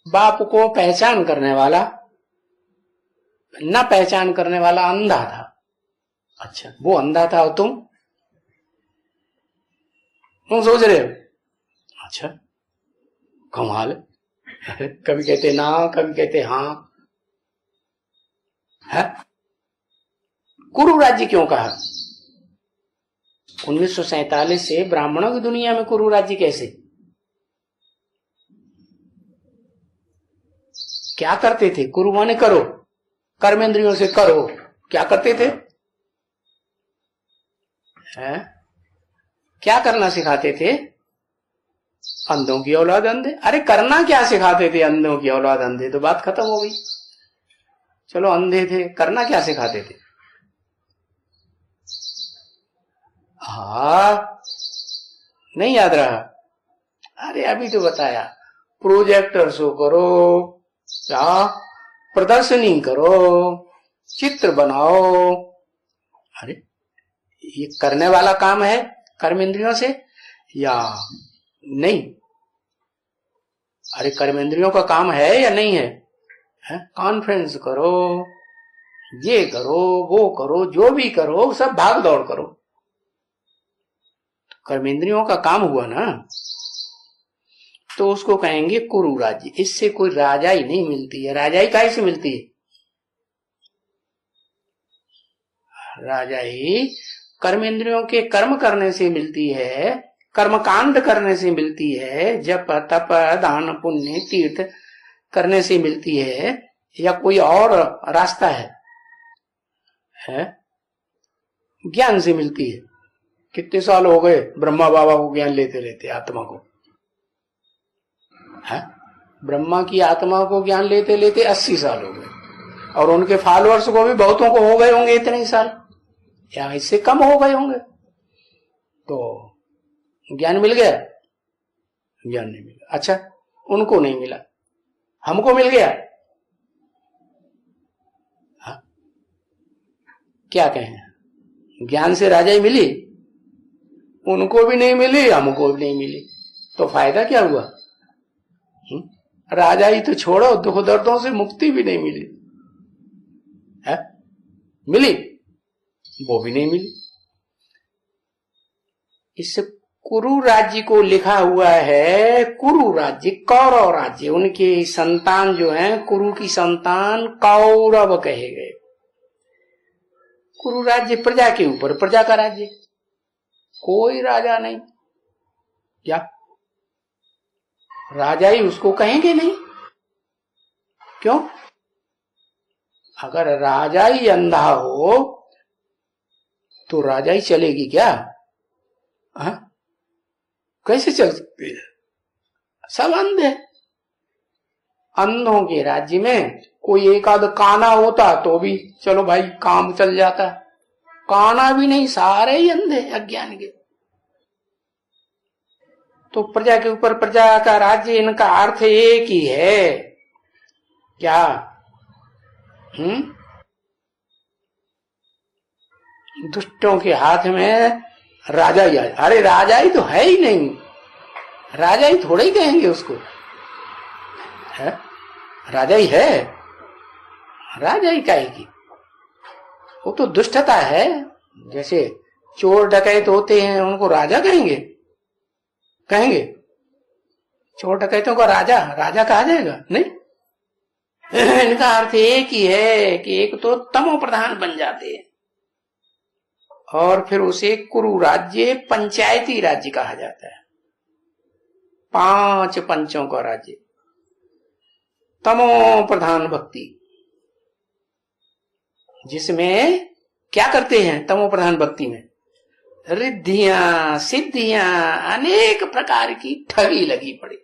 बाप को पहचान करने वाला, न पहचान करने वाला अंधा था। अच्छा, वो अंधा था और तुम सोच रहे हो? अच्छा, कमाल। कभी कहते ना, कभी कहते हाँ। है कुरु राज्य क्यों कहा? 1947 से ब्राह्मणों की दुनिया में कुरु राज्य कैसे? क्या करते थे? कुरु माने करो, कर्मेंद्रियों से करो। क्या करते थे? है? क्या करना सिखाते थे? अंधों की औलाद अंधे। अरे करना क्या सिखाते थे? अंधों की औलाद अंधे, तो बात खत्म हो गई। चलो अंधे थे, करना क्या सिखाते थे? हाँ, नहीं याद रहा? अरे अभी तो बताया, प्रोजेक्टर शो करो, क्या प्रदर्शनी करो, चित्र बनाओ। अरे ये करने वाला काम है कर्मेंद्रियों से या नहीं? अरे कर्मेंद्रियों का काम है या नहीं है? कॉन्फ्रेंस करो, ये करो, वो करो, जो भी करो सब भाग दौड़ करो। कर्मेंद्रियों का काम हुआ ना, तो उसको कहेंगे कुरु राज्य। इससे कोई राजाई नहीं मिलती है। राजाई काहे से मिलती है? राजाई कर्मेंद्रियों के कर्म करने से मिलती है, कर्मकांड करने से मिलती है, जप तप दान पुण्य तीर्थ करने से मिलती है, या कोई और रास्ता है? ज्ञान से मिलती है। कितने साल हो गए ब्रह्मा बाबा को ज्ञान लेते लेते, आत्मा को? है? ब्रह्मा की आत्मा को ज्ञान लेते लेते 80 साल हो गए, और उनके फॉलोअर्स को भी बहुतों को हो गए होंगे इतने ही साल, या इससे कम हो गए होंगे। तो ज्ञान मिल गया? ज्ञान नहीं मिला। अच्छा, उनको नहीं मिला, हमको मिल गया। हा? क्या कहें? ज्ञान से राजाई मिली, उनको भी नहीं मिली, हमको भी नहीं मिली, तो फायदा क्या हुआ? राजाई तो छोड़ो, दुख दर्दों से मुक्ति भी नहीं मिली है? मिली? वो भी नहीं मिली। इससे कुरु राज्य को लिखा हुआ है कुरु राज्य, कौरव राज्य। उनके संतान जो हैं, कुरु की संतान कौरव कहे गए। कुरु राज्य प्रजा के ऊपर, प्रजा का राज्य, कोई राजा नहीं। क्या राजाई उसको कहेंगे नहीं? क्यों? अगर राजाई अंधा हो तो राजाई चलेगी क्या? हा? कैसे चल सकती है? सब अंधे। अंधों के राज्य में कोई एक आध काना होता तो भी चलो भाई काम चल जाता। काना भी नहीं, सारे ही अंधे अज्ञान के। तो प्रजा के ऊपर प्रजा का राज्य, इनका अर्थ एक ही है। क्या? दुष्टों के हाथ में राजा ही। अरे राजा ही तो है ही नहीं, राजा ही थोड़े ही कहेंगे उसको। है? राजा ही है, राजा ही कहेगी। वो तो दुष्टता है। जैसे चोर डकैत होते हैं, उनको राजा कहेंगे? कहेंगे? चोर डकैतों का राजा राजा कहा जाएगा? नहीं। इनका अर्थ एक ही है कि एक तो तमो प्रधान बन जाते हैं, और फिर उसे कुरु राज्य, पंचायती राज्य कहा जाता है। 5 पंचों का राज्य, तमो प्रधान भक्ति, जिसमें क्या करते हैं? तमो प्रधान भक्ति में रिद्धियां सिद्धियां, अनेक प्रकार की ठगी लगी पड़ी।